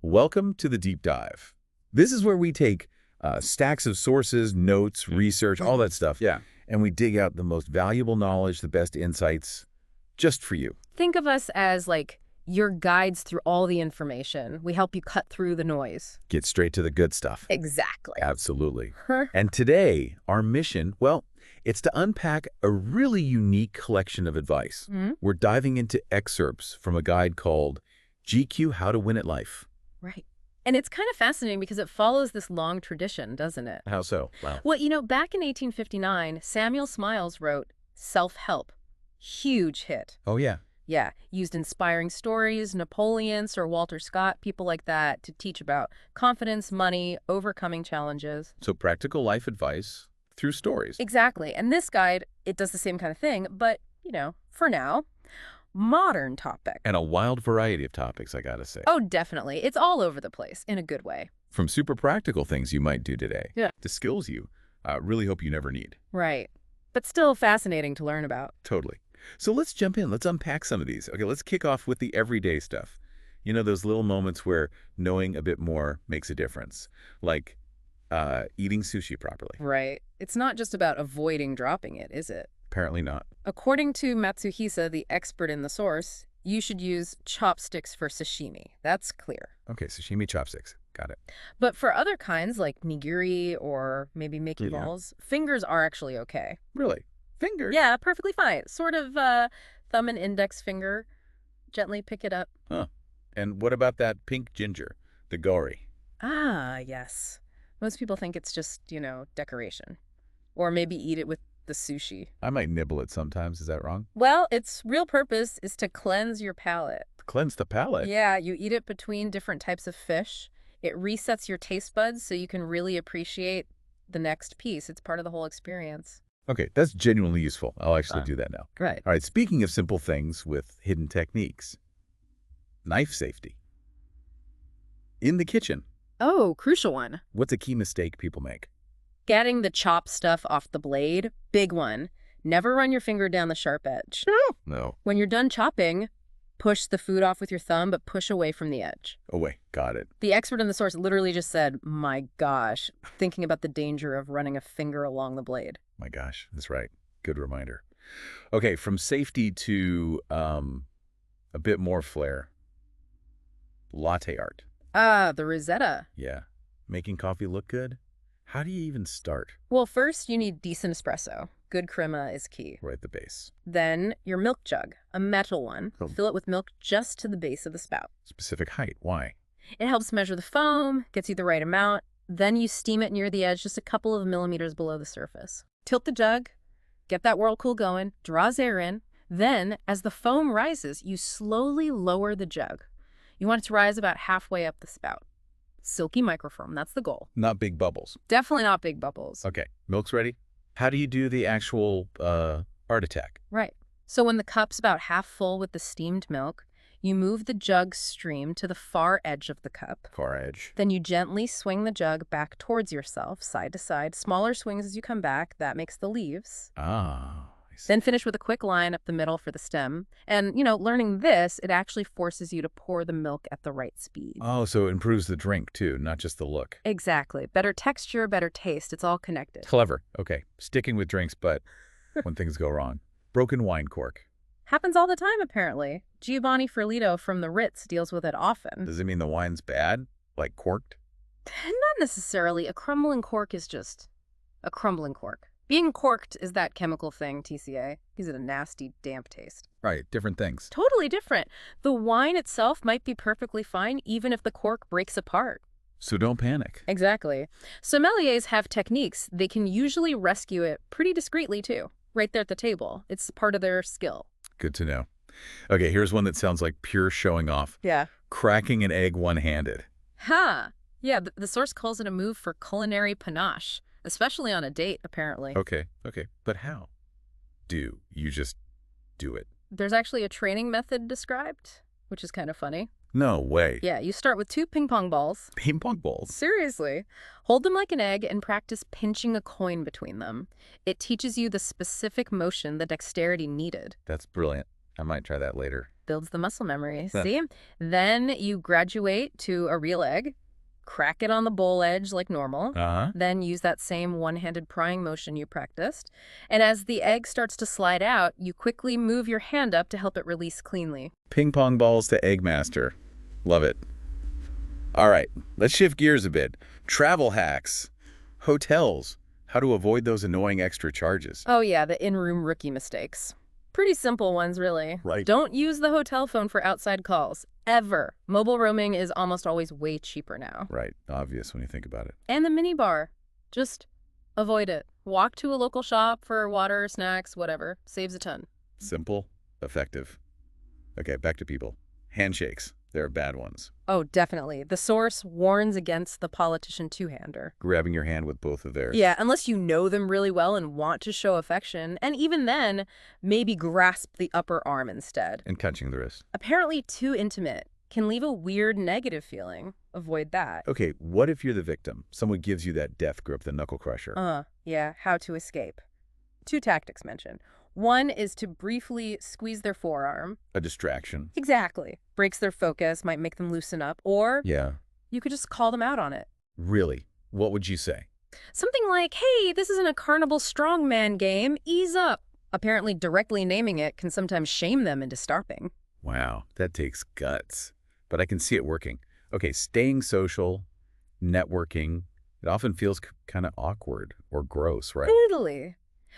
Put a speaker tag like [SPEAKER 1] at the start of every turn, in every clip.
[SPEAKER 1] Welcome to the Deep Dive. This is where we take stacks of sources, notes, research, all that stuff, and we dig out the most valuable knowledge, the best insights, just for you.
[SPEAKER 2] Think of us as, like, your guides through all the information. We help you cut through the noise.
[SPEAKER 1] Get straight to the good stuff.
[SPEAKER 2] Exactly.
[SPEAKER 1] Absolutely. And today, our mission, well, it's to unpack a really unique collection of advice. We're diving into excerpts from a guide called GQ How to Win at Life.
[SPEAKER 2] Right. And it's kind of fascinating because it follows this long tradition, doesn't it?
[SPEAKER 1] How so? Wow.
[SPEAKER 2] Well, back in 1859, Samuel Smiles wrote Self-Help. Huge hit.
[SPEAKER 1] Oh, yeah.
[SPEAKER 2] Yeah, used inspiring stories, Napoleon, Sir Walter Scott, people like that, to teach about confidence, money, overcoming challenges.
[SPEAKER 1] So practical life advice through stories.
[SPEAKER 2] Exactly. And this guide, it does the same kind of thing, but, for now, modern topic.
[SPEAKER 1] And a wild variety of topics, I gotta say.
[SPEAKER 2] Oh, definitely. It's all over the place, in a good way.
[SPEAKER 1] From super practical things you might do today to skills you really hope you never need.
[SPEAKER 2] Right. But still fascinating to learn about.
[SPEAKER 1] Totally. So let's jump in. Let's unpack some of these. Okay, let's kick off with the everyday stuff. Those little moments where knowing a bit more makes a difference, like eating sushi properly.
[SPEAKER 2] Right. It's not just about avoiding dropping it, is it?
[SPEAKER 1] Apparently not.
[SPEAKER 2] According to Matsuhisa, the expert in the source, you should use chopsticks for sashimi. That's clear.
[SPEAKER 1] Okay, sashimi chopsticks. Got it.
[SPEAKER 2] But for other kinds, like nigiri or maybe Mickey balls, fingers are actually okay.
[SPEAKER 1] Really? Fingers?
[SPEAKER 2] Yeah, perfectly fine. Sort of thumb and index finger. Gently pick it up.
[SPEAKER 1] Huh. And what about that pink ginger, the gori?
[SPEAKER 2] Ah, yes. Most people think it's just, decoration. Or maybe eat it with the sushi.
[SPEAKER 1] I might nibble it sometimes. Is that wrong?
[SPEAKER 2] Well, its real purpose is to cleanse your palate.
[SPEAKER 1] Cleanse the palate?
[SPEAKER 2] Yeah, you eat it between different types of fish. It resets your taste buds so you can really appreciate the next piece. It's part of the whole experience.
[SPEAKER 1] Okay, that's genuinely useful. I'll actually do that now.
[SPEAKER 2] Right.
[SPEAKER 1] All right, speaking of simple things with hidden techniques, knife safety. In the kitchen.
[SPEAKER 2] Oh, crucial one.
[SPEAKER 1] What's a key mistake people make?
[SPEAKER 2] Getting the chopped stuff off the blade, big one. Never run your finger down the sharp edge.
[SPEAKER 1] No.
[SPEAKER 2] When you're done chopping, push the food off with your thumb, but push away from the edge.
[SPEAKER 1] Away. Got it.
[SPEAKER 2] The expert in the source literally just said, my gosh, thinking about the danger of running a finger along the blade.
[SPEAKER 1] My gosh, that's right. Good reminder. Okay, from safety to a bit more flair. Latte art.
[SPEAKER 2] Ah, the Rosetta.
[SPEAKER 1] Yeah. Making coffee look good? How do you even start?
[SPEAKER 2] Well, first you need decent espresso. Good crema is key.
[SPEAKER 1] Right at the base.
[SPEAKER 2] Then your milk jug, a metal one. Fill it with milk just to the base of the spout.
[SPEAKER 1] Specific height. Why?
[SPEAKER 2] It helps measure the foam, gets you the right amount. Then you steam it near the edge, just a couple of millimeters below the surface. Tilt the jug, get that whirlpool going, draws air in. Then, as the foam rises, you slowly lower the jug. You want it to rise about halfway up the spout. Silky microfoam, that's the goal.
[SPEAKER 1] Not big bubbles.
[SPEAKER 2] Definitely not big bubbles.
[SPEAKER 1] Okay, milk's ready. How do you do the actual art attack?
[SPEAKER 2] Right. So when the cup's about half full with the steamed milk, you move the jug stream to the far edge of the cup.
[SPEAKER 1] Far edge.
[SPEAKER 2] Then you gently swing the jug back towards yourself, side to side. Smaller swings as you come back. That makes the leaves.
[SPEAKER 1] Ah.
[SPEAKER 2] Then finish with a quick line up the middle for the stem. And, learning this, it actually forces you to pour the milk at the right speed.
[SPEAKER 1] Oh, so it improves the drink, too, not just the look.
[SPEAKER 2] Exactly. Better texture, better taste. It's all connected.
[SPEAKER 1] Clever. Okay. Sticking with drinks, but when things go wrong. Broken wine cork.
[SPEAKER 2] Happens all the time, apparently. Giovanni Ferlito from the Ritz deals with it often.
[SPEAKER 1] Does it mean the wine's bad? Like corked?
[SPEAKER 2] Not necessarily. A crumbling cork is just a crumbling cork. Being corked is that chemical thing, TCA. Gives it a nasty, damp taste.
[SPEAKER 1] Right, different things.
[SPEAKER 2] Totally different. The wine itself might be perfectly fine even if the cork breaks apart.
[SPEAKER 1] So don't panic.
[SPEAKER 2] Exactly. Sommeliers have techniques. They can usually rescue it pretty discreetly, too. Right there at the table. It's part of their skill.
[SPEAKER 1] Good to know. Okay, here's one that sounds like pure showing off.
[SPEAKER 2] Yeah.
[SPEAKER 1] Cracking an egg one-handed.
[SPEAKER 2] Ha! Yeah, the source calls it a move for culinary panache. Especially on a date, apparently.
[SPEAKER 1] Okay. But how? Do you just do it?
[SPEAKER 2] There's actually a training method described, which is kind of funny.
[SPEAKER 1] No way.
[SPEAKER 2] Yeah, you start with 2 ping pong balls.
[SPEAKER 1] Ping pong balls?
[SPEAKER 2] Seriously. Hold them like an egg and practice pinching a coin between them. It teaches you the specific motion, the dexterity needed.
[SPEAKER 1] That's brilliant. I might try that later.
[SPEAKER 2] builds the muscle memory.
[SPEAKER 1] Huh.
[SPEAKER 2] See? Then you graduate to a real egg, crack it on the bowl edge like normal,
[SPEAKER 1] Uh-huh.
[SPEAKER 2] then use that same one-handed prying motion you practiced. And as the egg starts to slide out, you quickly move your hand up to help it release cleanly.
[SPEAKER 1] Ping pong balls to egg master. Love it. All right, let's shift gears a bit. Travel hacks. Hotels. How to avoid those annoying extra charges.
[SPEAKER 2] Oh yeah, the in-room rookie mistakes. Pretty simple ones, really.
[SPEAKER 1] Right.
[SPEAKER 2] Don't use the hotel phone for outside calls. Ever. Mobile roaming is almost always way cheaper now.
[SPEAKER 1] Right, obvious when you think about it.
[SPEAKER 2] And the minibar. Just avoid it. Walk to a local shop for water, snacks, whatever. Saves a ton.
[SPEAKER 1] Simple, effective. Okay, back to people. Handshakes. There are bad ones.
[SPEAKER 2] Oh, definitely. The source warns against the politician two-hander.
[SPEAKER 1] Grabbing your hand with both of theirs.
[SPEAKER 2] Yeah, unless you know them really well and want to show affection. And even then, maybe grasp the upper arm instead.
[SPEAKER 1] And touching the wrist.
[SPEAKER 2] Apparently too intimate can leave a weird negative feeling. Avoid that.
[SPEAKER 1] Okay, what if you're the victim? Someone gives you that death grip, the knuckle crusher.
[SPEAKER 2] Yeah, how to escape. 2 tactics mentioned. One is to briefly squeeze their forearm.
[SPEAKER 1] A distraction.
[SPEAKER 2] Exactly. Breaks their focus, might make them loosen up. Or
[SPEAKER 1] Yeah.
[SPEAKER 2] you could just call them out on it.
[SPEAKER 1] Really? What would you say?
[SPEAKER 2] Something like, hey, this isn't a carnival strongman game. Ease up. Apparently directly naming it can sometimes shame them into stopping.
[SPEAKER 1] Wow, that takes guts. But I can see it working. Okay, staying social, networking, it often feels kind of awkward or gross, right?
[SPEAKER 2] Totally.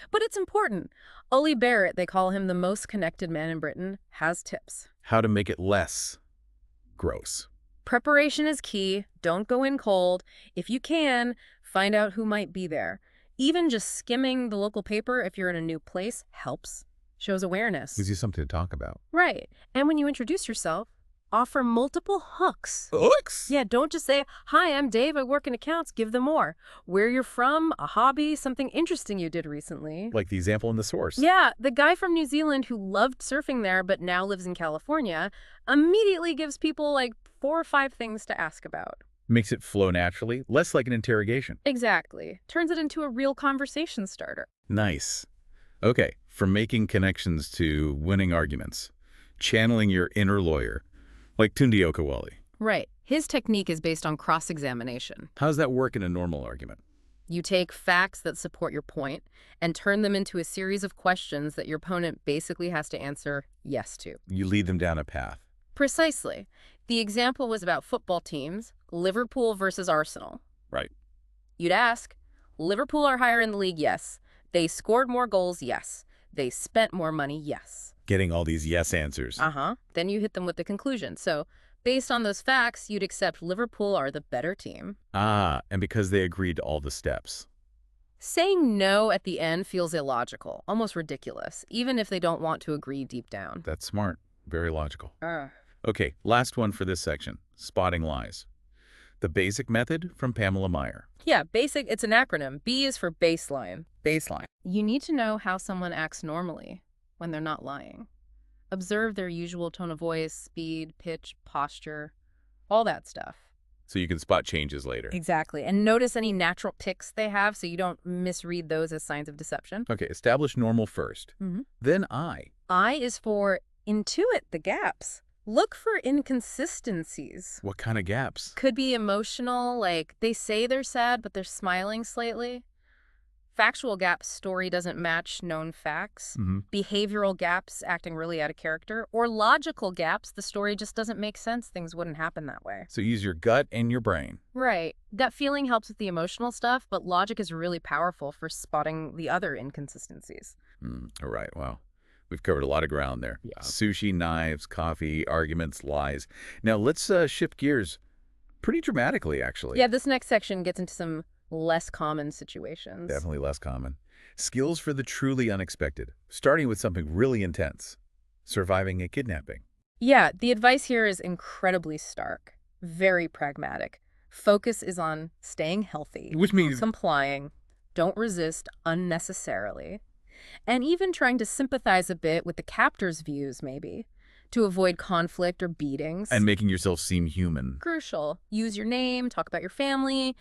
[SPEAKER 2] But it's important. Ollie Barrett, they call him the most connected man in Britain, has tips.
[SPEAKER 1] How to make it less gross.
[SPEAKER 2] Preparation is key. Don't go in cold. If you can, find out who might be there. Even just skimming the local paper if you're in a new place helps. Shows awareness.
[SPEAKER 1] Gives you something to talk about.
[SPEAKER 2] Right. And when you introduce yourself, offer multiple hooks.
[SPEAKER 1] Hooks?
[SPEAKER 2] Yeah, don't just say, hi, I'm Dave, I work in accounts. Give them more. Where you're from, a hobby, something interesting you did recently.
[SPEAKER 1] Like the example in the source.
[SPEAKER 2] Yeah, the guy from New Zealand who loved surfing there but now lives in California immediately gives people like 4 or 5 things to ask about.
[SPEAKER 1] Makes it flow naturally, less like an interrogation.
[SPEAKER 2] Exactly. Turns it into a real conversation starter.
[SPEAKER 1] Nice. Okay, from making connections to winning arguments, channeling your inner lawyer, like Tunde Okawale.
[SPEAKER 2] Right. His technique is based on cross-examination.
[SPEAKER 1] How does that work in a normal argument?
[SPEAKER 2] You take facts that support your point and turn them into a series of questions that your opponent basically has to answer yes to.
[SPEAKER 1] You lead them down a path.
[SPEAKER 2] Precisely. The example was about football teams, Liverpool versus Arsenal.
[SPEAKER 1] Right.
[SPEAKER 2] You'd ask, Liverpool are higher in the league, yes. They scored more goals, yes. They spent more money, yes.
[SPEAKER 1] Getting all these yes answers.
[SPEAKER 2] Then you hit them with the conclusion. So, based on those facts, you'd accept Liverpool are the better team.
[SPEAKER 1] And because they agreed to all the steps.
[SPEAKER 2] Saying no at the end feels illogical, almost ridiculous, even if they don't want to agree deep down.
[SPEAKER 1] That's smart. Very logical. Okay, last one for this section. Spotting lies. The basic method from Pamela Meyer.
[SPEAKER 2] Yeah, basic, it's an acronym. B is for baseline. Baseline. You need to know how someone acts normally when they're not lying. Observe their usual tone of voice, speed, pitch, posture, all that stuff.
[SPEAKER 1] So you can spot changes later.
[SPEAKER 2] Exactly. And notice any natural tics they have so you don't misread those as signs of deception.
[SPEAKER 1] Okay, establish normal first. Then I.
[SPEAKER 2] I is for intuit the gaps. Look for inconsistencies.
[SPEAKER 1] What kind of gaps?
[SPEAKER 2] Could be emotional, like they say they're sad, but they're smiling slightly. Factual gaps, story doesn't match known facts. Behavioral gaps, acting really out of character. Or logical gaps, the story just doesn't make sense. Things wouldn't happen that way.
[SPEAKER 1] So use your gut and your brain.
[SPEAKER 2] Right. Gut feeling helps with the emotional stuff, but logic is really powerful for spotting the other inconsistencies.
[SPEAKER 1] All right, wow. We've covered a lot of ground there.
[SPEAKER 2] Yeah.
[SPEAKER 1] Sushi, knives, coffee, arguments, lies. Now let's shift gears pretty dramatically, actually.
[SPEAKER 2] Yeah, this next section gets into some less common situations.
[SPEAKER 1] Definitely less common. Skills for the truly unexpected, starting with something really intense. Surviving a kidnapping.
[SPEAKER 2] Yeah, the advice here is incredibly stark, very pragmatic. Focus is on staying healthy,
[SPEAKER 1] Which means...
[SPEAKER 2] complying, don't resist unnecessarily, and even trying to sympathize a bit with the captor's views, maybe, to avoid conflict or beatings.
[SPEAKER 1] And making yourself seem human.
[SPEAKER 2] Crucial. Use your name, talk about your family.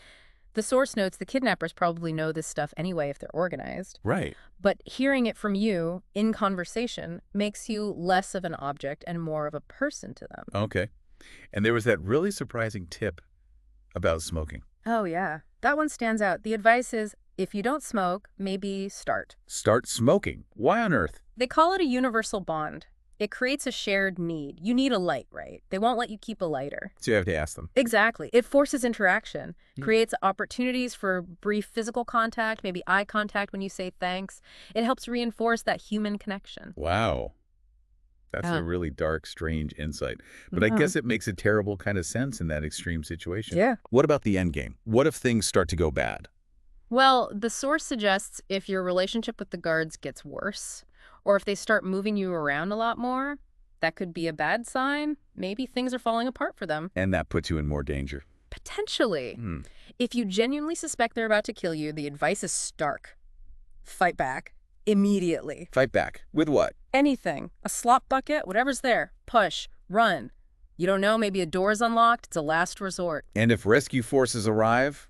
[SPEAKER 2] The source notes the kidnappers probably know this stuff anyway if they're organized.
[SPEAKER 1] Right.
[SPEAKER 2] But hearing it from you in conversation makes you less of an object and more of a person to them.
[SPEAKER 1] Okay. And there was that really surprising tip about smoking.
[SPEAKER 2] Oh, yeah. That one stands out. The advice is, if you don't smoke, maybe start.
[SPEAKER 1] Start smoking. Why on earth?
[SPEAKER 2] They call it a universal bond. It creates a shared need. You need a light, right? They won't let you keep a lighter.
[SPEAKER 1] So you have to ask them.
[SPEAKER 2] Exactly. It forces interaction, creates opportunities for brief physical contact, maybe eye contact when you say thanks. It helps reinforce that human connection.
[SPEAKER 1] Wow. That's a really dark, strange insight. But I guess it makes a terrible kind of sense in that extreme situation.
[SPEAKER 2] Yeah.
[SPEAKER 1] What about the end game? What if things start to go bad?
[SPEAKER 2] Well, the source suggests if your relationship with the guards gets worse, or if they start moving you around a lot more, that could be a bad sign. Maybe things are falling apart for them.
[SPEAKER 1] And that puts you in more danger.
[SPEAKER 2] Potentially. If you genuinely suspect they're about to kill you, the advice is stark. Fight back. Immediately.
[SPEAKER 1] Fight back. With what?
[SPEAKER 2] Anything. A slop bucket, whatever's there. Push. Run. You don't know, maybe a door's unlocked. It's a last resort.
[SPEAKER 1] And if rescue forces arrive,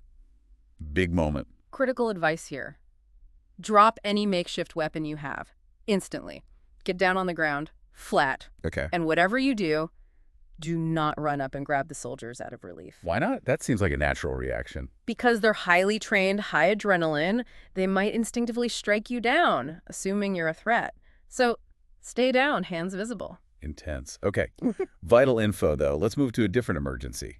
[SPEAKER 1] big moment.
[SPEAKER 2] Critical advice here. Drop any makeshift weapon you have. Instantly. Get down on the ground. Flat.
[SPEAKER 1] Okay.
[SPEAKER 2] And whatever you do not run up and grab the soldiers out of relief.
[SPEAKER 1] Why not? That seems like a natural reaction.
[SPEAKER 2] Because they're highly trained, high adrenaline, they might instinctively strike you down, assuming you're a threat. So stay down, hands visible.
[SPEAKER 1] Intense. Okay. Vital info, though. Let's move to a different emergency.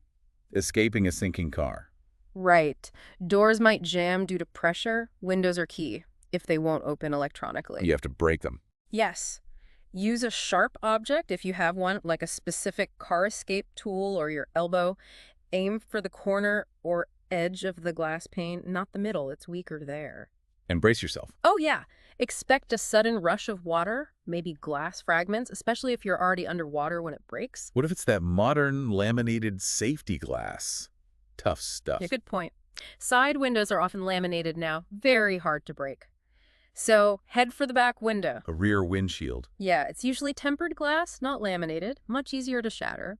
[SPEAKER 1] Escaping a sinking car.
[SPEAKER 2] Right. Doors might jam due to pressure. Windows are key if they won't open electronically.
[SPEAKER 1] You have to break them.
[SPEAKER 2] Yes. Use a sharp object if you have one, like a specific car escape tool or your elbow. Aim for the corner or edge of the glass pane, not the middle. It's weaker there.
[SPEAKER 1] And brace yourself.
[SPEAKER 2] Oh, yeah. Expect a sudden rush of water, maybe glass fragments, especially if you're already underwater when it breaks.
[SPEAKER 1] What if it's that modern laminated safety glass? Tough stuff.
[SPEAKER 2] Yeah, good point. Side windows are often laminated now. Very hard to break. So head for the back window.
[SPEAKER 1] A rear windshield.
[SPEAKER 2] Yeah, it's usually tempered glass, not laminated. Much easier to shatter.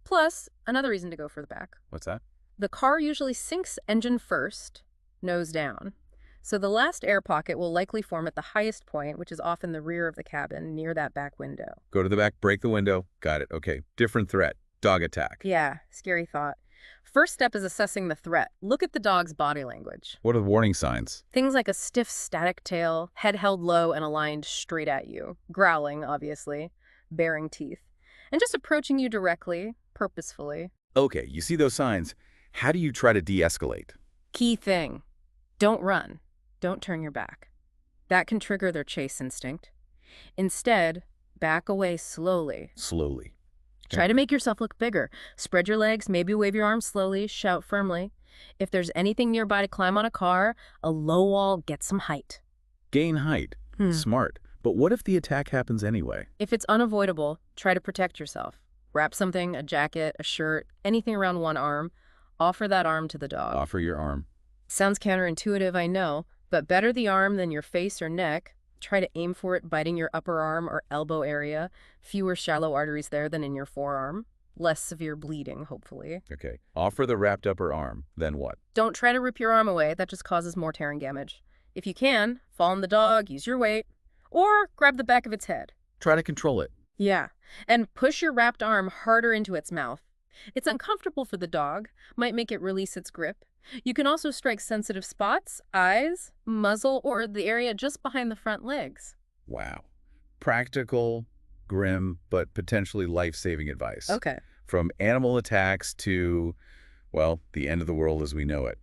[SPEAKER 2] Plus, another reason to go for the back.
[SPEAKER 1] What's that?
[SPEAKER 2] The car usually sinks engine first, nose down. So the last air pocket will likely form at the highest point, which is often the rear of the cabin, near that back window.
[SPEAKER 1] Go to the back, break the window. Got it. Okay. Different threat. Dog attack.
[SPEAKER 2] Yeah, scary thought. First step is assessing the threat. Look at the dog's body language.
[SPEAKER 1] What are the warning signs?
[SPEAKER 2] Things like a stiff, static tail, head held low and aligned straight at you, growling, obviously, baring teeth, and just approaching you directly, purposefully.
[SPEAKER 1] Okay, you see those signs. How do you try to de-escalate?
[SPEAKER 2] Key thing. Don't run. Don't turn your back. That can trigger their chase instinct. Instead, back away slowly.
[SPEAKER 1] Slowly.
[SPEAKER 2] Try to make yourself look bigger. Spread your legs, maybe wave your arms slowly, shout firmly. If there's anything nearby to climb on a car, a low wall, get some height.
[SPEAKER 1] Gain height. Smart. But what if the attack happens anyway?
[SPEAKER 2] If it's unavoidable, try to protect yourself. Wrap something, a jacket, a shirt, anything around one arm. Offer that arm to the dog.
[SPEAKER 1] Offer your arm.
[SPEAKER 2] Sounds counterintuitive, I know, but better the arm than your face or neck. Try to aim for it biting your upper arm or elbow area. Fewer shallow arteries there than in your forearm. Less severe bleeding, hopefully.
[SPEAKER 1] Okay. Offer the wrapped upper arm. Then what?
[SPEAKER 2] Don't try to rip your arm away. That just causes more tearing damage. If you can, fall on the dog, use your weight, or grab the back of its head.
[SPEAKER 1] Try to control it.
[SPEAKER 2] Yeah, and push your wrapped arm harder into its mouth. It's uncomfortable for the dog, might make it release its grip. You can also strike sensitive spots, eyes, muzzle, or the area just behind the front legs.
[SPEAKER 1] Wow. Practical, grim, but potentially life-saving advice.
[SPEAKER 2] Okay.
[SPEAKER 1] From animal attacks to, well, the end of the world as we know it.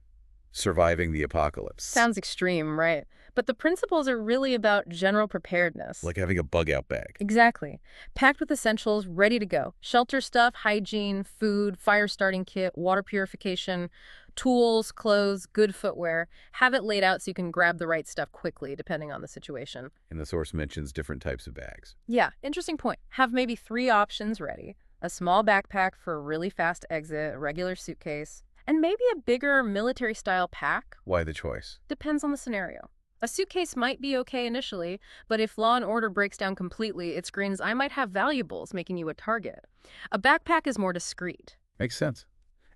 [SPEAKER 1] Surviving the apocalypse.
[SPEAKER 2] Sounds extreme, right? But the principles are really about general preparedness.
[SPEAKER 1] Like having a bug-out bag.
[SPEAKER 2] Exactly. Packed with essentials, ready to go. Shelter stuff, hygiene, food, fire starting kit, water purification, tools, clothes, good footwear. Have it laid out so you can grab the right stuff quickly, depending on the situation.
[SPEAKER 1] And the source mentions different types of bags.
[SPEAKER 2] Yeah, interesting point. Have maybe 3 options ready. A small backpack for a really fast exit, a regular suitcase, and maybe a bigger military-style pack.
[SPEAKER 1] Why the choice?
[SPEAKER 2] Depends on the scenario. A suitcase might be okay initially, but if law and order breaks down completely, it screams, I might have valuables, making you a target. A backpack is more discreet.
[SPEAKER 1] Makes sense.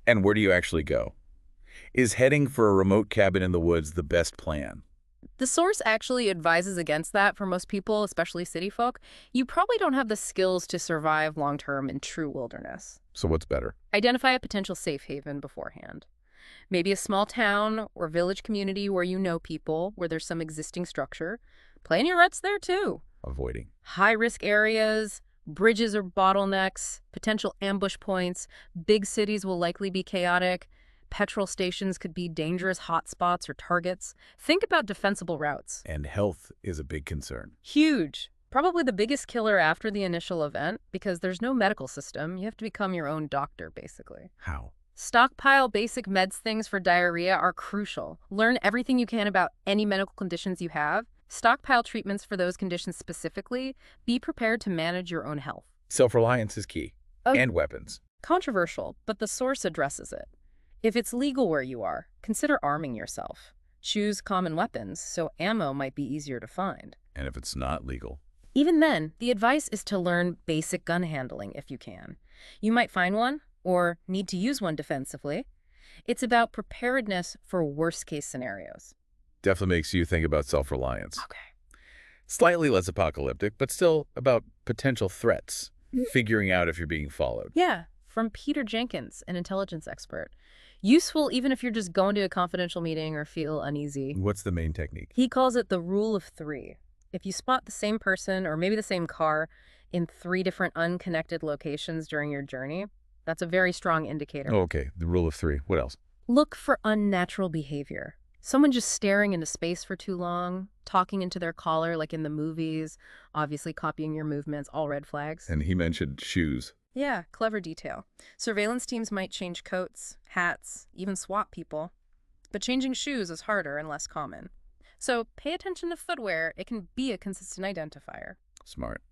[SPEAKER 1] And where do you actually go? Is heading for a remote cabin in the woods the best plan?
[SPEAKER 2] The source actually advises against that for most people, especially city folk. You probably don't have the skills to survive long-term in true wilderness.
[SPEAKER 1] So what's better?
[SPEAKER 2] Identify a potential safe haven beforehand. Maybe a small town or village community where you know people, where there's some existing structure. Plan your routes there, too.
[SPEAKER 1] Avoiding.
[SPEAKER 2] High-risk areas, bridges or bottlenecks, potential ambush points. Big cities will likely be chaotic. Petrol stations could be dangerous hotspots or targets. Think about defensible routes.
[SPEAKER 1] And health is a big concern.
[SPEAKER 2] Huge. Probably the biggest killer after the initial event, because there's no medical system. You have to become your own doctor, basically.
[SPEAKER 1] How?
[SPEAKER 2] Stockpile basic meds. Things for diarrhea are crucial. Learn everything you can about any medical conditions you have. Stockpile treatments for those conditions specifically. Be prepared to manage your own health.
[SPEAKER 1] Self-reliance is key. And weapons.
[SPEAKER 2] Controversial, but the source addresses it. If it's legal where you are, consider arming yourself. Choose common weapons, so ammo might be easier to find.
[SPEAKER 1] And if it's not legal?
[SPEAKER 2] Even then, the advice is to learn basic gun handling if you can. You might find one, or need to use one defensively. It's about preparedness for worst-case scenarios.
[SPEAKER 1] Definitely makes you think about self-reliance.
[SPEAKER 2] Okay.
[SPEAKER 1] Slightly less apocalyptic, but still about potential threats. Figuring out if you're being followed.
[SPEAKER 2] Yeah, from Peter Jenkins, an intelligence expert. Useful even if you're just going to a confidential meeting or feel uneasy.
[SPEAKER 1] What's the main technique?
[SPEAKER 2] He calls it the rule of 3. If you spot the same person or maybe the same car in 3 different unconnected locations during your journey, that's a very strong indicator.
[SPEAKER 1] Oh, okay, the rule of 3. What else?
[SPEAKER 2] Look for unnatural behavior. Someone just staring into space for too long, talking into their collar like in the movies, obviously copying your movements, all red flags.
[SPEAKER 1] And he mentioned shoes.
[SPEAKER 2] Yeah, clever detail. Surveillance teams might change coats, hats, even swap people. But changing shoes is harder and less common. So pay attention to footwear. It can be a consistent identifier.
[SPEAKER 1] Smart.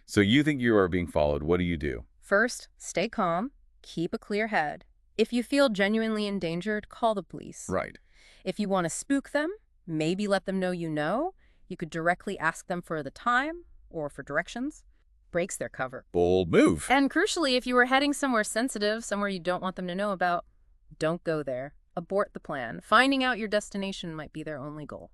[SPEAKER 1] So you think you are being followed. What do you do?
[SPEAKER 2] First, stay calm. Keep a clear head. If you feel genuinely endangered, call the police.
[SPEAKER 1] Right.
[SPEAKER 2] If you want to spook them, maybe let them know you know. You could directly ask them for the time or for directions. Breaks their cover.
[SPEAKER 1] Bold move.
[SPEAKER 2] And crucially, if you were heading somewhere sensitive, somewhere you don't want them to know about, don't go there. Abort the plan. Finding out your destination might be their only goal.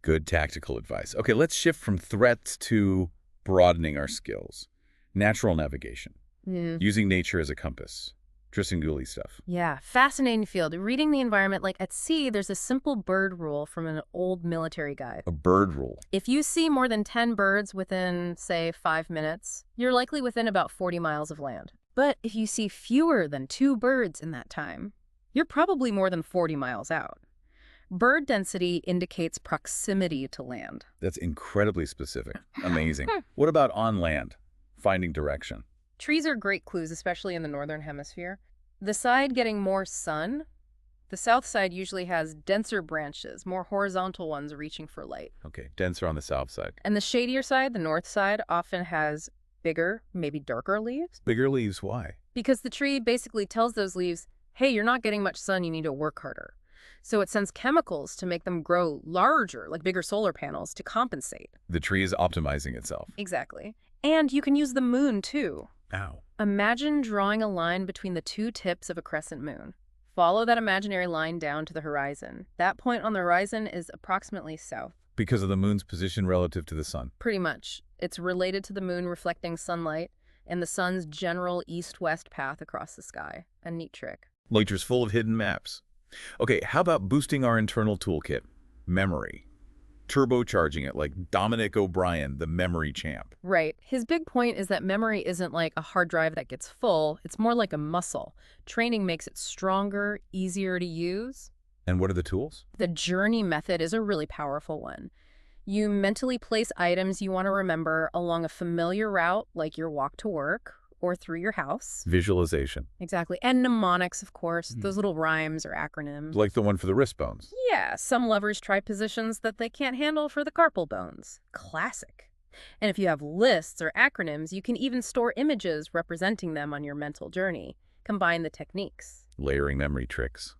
[SPEAKER 1] Good tactical advice. Okay, let's shift from threats to broadening our skills. Natural navigation. Using nature as a compass. Tristan Gooley stuff.
[SPEAKER 2] Yeah, fascinating field. Reading the environment, like at sea, there's a simple bird rule from an old military guide.
[SPEAKER 1] A bird rule.
[SPEAKER 2] If you see more than 10 birds within, say, 5 minutes, you're likely within about 40 miles of land. But if you see fewer than 2 birds in that time, you're probably more than 40 miles out. Bird density indicates proximity to land.
[SPEAKER 1] That's incredibly specific. Amazing. What about on land? Finding direction.
[SPEAKER 2] Trees are great clues, especially in the northern hemisphere. The side getting more sun, the south side usually has denser branches, more horizontal ones reaching for light.
[SPEAKER 1] Okay, denser on the south side.
[SPEAKER 2] And the shadier side, the north side, often has bigger, maybe darker leaves.
[SPEAKER 1] Bigger leaves, why?
[SPEAKER 2] Because the tree basically tells those leaves, hey, you're not getting much sun, you need to work harder. So it sends chemicals to make them grow larger, like bigger solar panels, to compensate.
[SPEAKER 1] The tree is optimizing itself.
[SPEAKER 2] Exactly. And you can use the moon, too.
[SPEAKER 1] Ow.
[SPEAKER 2] Imagine drawing a line between the 2 tips of a crescent moon. Follow that imaginary line down to the horizon. That point on the horizon is approximately south.
[SPEAKER 1] Because of the moon's position relative to the sun.
[SPEAKER 2] Pretty much. It's related to the moon reflecting sunlight and the sun's general east-west path across the sky. A neat trick.
[SPEAKER 1] Nature's full of hidden maps. Okay, how about boosting our internal toolkit? Memory. Turbocharging it like Dominic O'Brien, the memory champ.
[SPEAKER 2] Right. His big point is that memory isn't like a hard drive that gets full. It's more like a muscle. Training makes it stronger, easier to use.
[SPEAKER 1] And what are the tools?
[SPEAKER 2] The journey method is a really powerful one. You mentally place items you want to remember along a familiar route, like your walk to work or through your house.
[SPEAKER 1] Visualization.
[SPEAKER 2] Exactly. And mnemonics, of course, those little rhymes or acronyms.
[SPEAKER 1] Like the one for the wrist bones.
[SPEAKER 2] Yeah, some lovers try positions that they can't handle for the carpal bones. Classic. And if you have lists or acronyms, you can even store images representing them on your mental journey. Combine the techniques.
[SPEAKER 1] Layering memory tricks.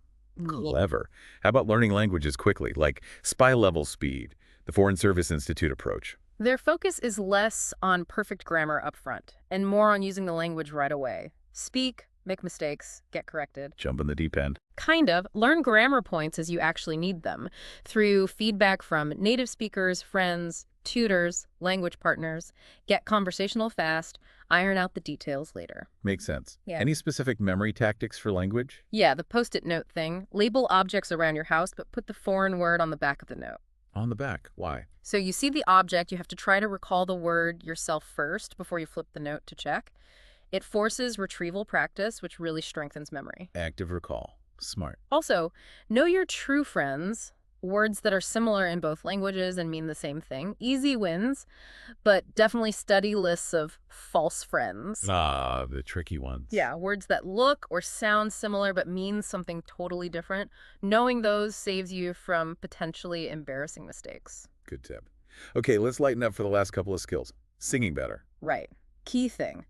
[SPEAKER 1] Clever. How about learning languages quickly, like spy-level speed, the Foreign Service Institute approach?
[SPEAKER 2] Their focus is less on perfect grammar up front and more on using the language right away. Speak, make mistakes, get corrected.
[SPEAKER 1] Jump in the deep end.
[SPEAKER 2] Kind of. Learn grammar points as you actually need them through feedback from native speakers, friends, tutors, language partners. Get conversational fast, iron out the details later.
[SPEAKER 1] Makes sense.
[SPEAKER 2] Yeah.
[SPEAKER 1] Any specific memory tactics for language?
[SPEAKER 2] Yeah, the post-it note thing. Label objects around your house, but put the foreign word on the back of the note.
[SPEAKER 1] On the back. Why?
[SPEAKER 2] So you see the object, you have to try to recall the word yourself first before you flip the note to check. It forces retrieval practice, which really strengthens memory.
[SPEAKER 1] Active recall. Smart.
[SPEAKER 2] Also, know your true friends, words that are similar in both languages and mean the same thing. Easy wins, but definitely study lists of false friends.
[SPEAKER 1] Ah, the tricky ones.
[SPEAKER 2] Yeah, words that look or sound similar but mean something totally different. Knowing those saves you from potentially embarrassing mistakes.
[SPEAKER 1] Good tip. Okay, let's lighten up for the last couple of skills. Singing better.
[SPEAKER 2] Right. Key thing.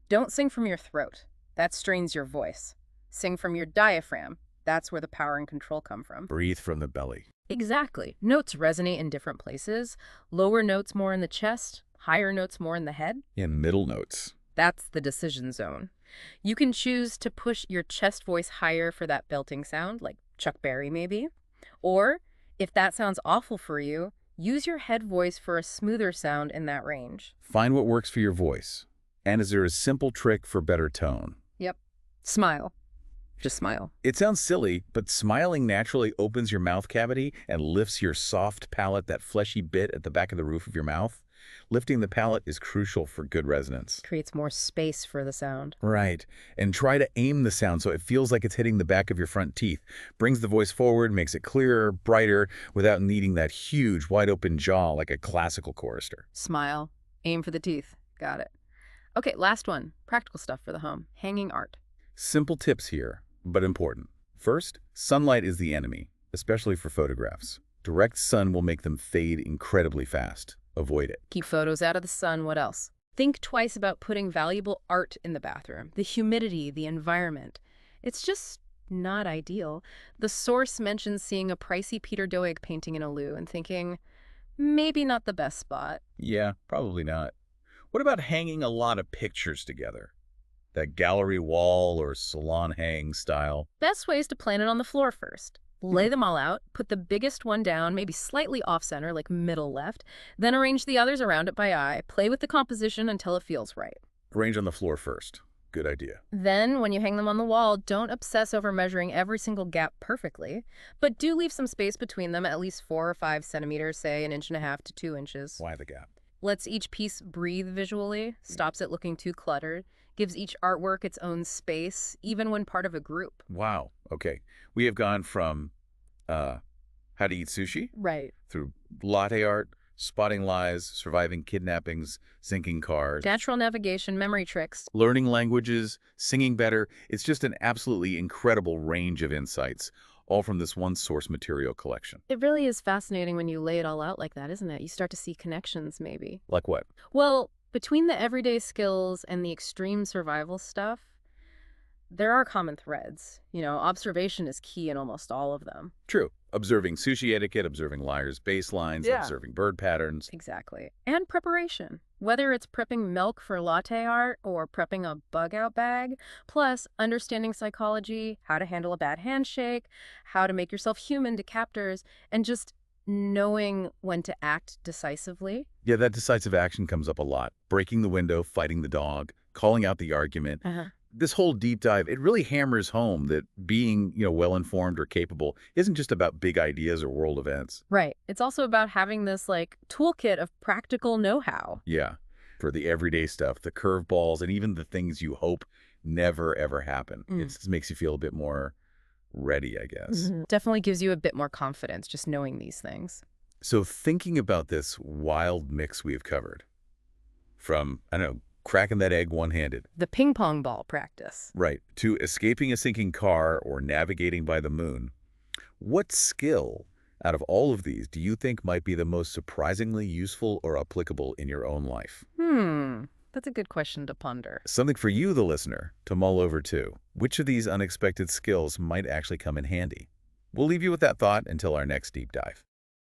[SPEAKER 2] Don't sing from your throat. That strains your voice. Sing from your diaphragm. That's where the power and control come from.
[SPEAKER 1] Breathe from the belly.
[SPEAKER 2] Exactly. Notes resonate in different places. Lower notes more in the chest, higher notes more in the head.
[SPEAKER 1] And middle notes.
[SPEAKER 2] That's the decision zone. You can choose to push your chest voice higher for that belting sound, like Chuck Berry maybe. Or, if that sounds awful for you, use your head voice for a smoother sound in that range.
[SPEAKER 1] Find what works for your voice. And is there a simple trick for better tone?
[SPEAKER 2] Yep. Smile. Just smile.
[SPEAKER 1] It sounds silly, but smiling naturally opens your mouth cavity and lifts your soft palate, that fleshy bit at the back of the roof of your mouth. Lifting the palate is crucial for good resonance.
[SPEAKER 2] Creates more space for the sound.
[SPEAKER 1] Right. And try to aim the sound so it feels like it's hitting the back of your front teeth. Brings the voice forward, makes it clearer, brighter, without needing that huge, wide-open jaw like a classical chorister.
[SPEAKER 2] Smile. Aim for the teeth. Got it. Okay, last one. Practical stuff for the home. Hanging art.
[SPEAKER 1] Simple tips here, but important. First, sunlight is the enemy, especially for photographs. Direct sun will make them fade incredibly fast. Avoid it.
[SPEAKER 2] Keep photos out of the sun. What else? Think twice about putting valuable art in the bathroom. The humidity, the environment. It's just not ideal. The source mentions seeing a pricey Peter Doig painting in a loo and thinking, maybe not the best spot.
[SPEAKER 1] Yeah, probably not. What about hanging a lot of pictures together? That gallery wall or salon hang style?
[SPEAKER 2] Best way is to plan it on the floor first. Lay them all out, put the biggest one down, maybe slightly off-center, like middle left, then arrange the others around it by eye. Play with the composition until it feels right.
[SPEAKER 1] Arrange on the floor first. Good idea.
[SPEAKER 2] Then, when you hang them on the wall, don't obsess over measuring every single gap perfectly, but do leave some space between them, at least 4 or 5 centimeters, say 1.5 inches to 2 inches.
[SPEAKER 1] Why the gap?
[SPEAKER 2] Lets each piece breathe visually, stops it looking too cluttered, gives each artwork its own space, even when part of a group.
[SPEAKER 1] Wow. Okay. We have gone from how to eat sushi
[SPEAKER 2] Right.
[SPEAKER 1] through latte art, spotting lies, surviving kidnappings, sinking cars,
[SPEAKER 2] Natural navigation, memory tricks.
[SPEAKER 1] learning languages, singing better. It's just an absolutely incredible range of insights, all from this one source material collection.
[SPEAKER 2] It really is fascinating when you lay it all out like that, isn't it? You start to see connections, maybe.
[SPEAKER 1] Like what?
[SPEAKER 2] Well, between the everyday skills and the extreme survival stuff, there are common threads. You know, observation is key in almost all of them.
[SPEAKER 1] True. Observing sushi etiquette, observing liars' baselines,
[SPEAKER 2] Yeah.
[SPEAKER 1] observing bird patterns.
[SPEAKER 2] Exactly. And preparation. Whether it's prepping milk for latte art or prepping a bug-out bag, plus understanding psychology, how to handle a bad handshake, how to make yourself human to captors, and just knowing when to act decisively.
[SPEAKER 1] Yeah, that decisive action comes up a lot. Breaking the window, fighting the dog, calling out the argument. This whole deep dive, it really hammers home that being, well-informed or capable isn't just about big ideas or world events.
[SPEAKER 2] Right. It's also about having this, toolkit of practical know-how.
[SPEAKER 1] Yeah, for the everyday stuff, the curveballs, and even the things you hope never, ever happen. It just makes you feel a bit more ready, I guess.
[SPEAKER 2] Definitely gives you a bit more confidence just knowing these things.
[SPEAKER 1] So thinking about this wild mix we've covered, from, cracking that egg one-handed.
[SPEAKER 2] The ping pong ball practice.
[SPEAKER 1] Right. To escaping a sinking car or navigating by the moon. What skill out of all of these do you think might be the most surprisingly useful or applicable in your own life?
[SPEAKER 2] That's a good question to ponder.
[SPEAKER 1] Something for you, the listener, to mull over too. Which of these unexpected skills might actually come in handy? We'll leave you with that thought until our next deep dive.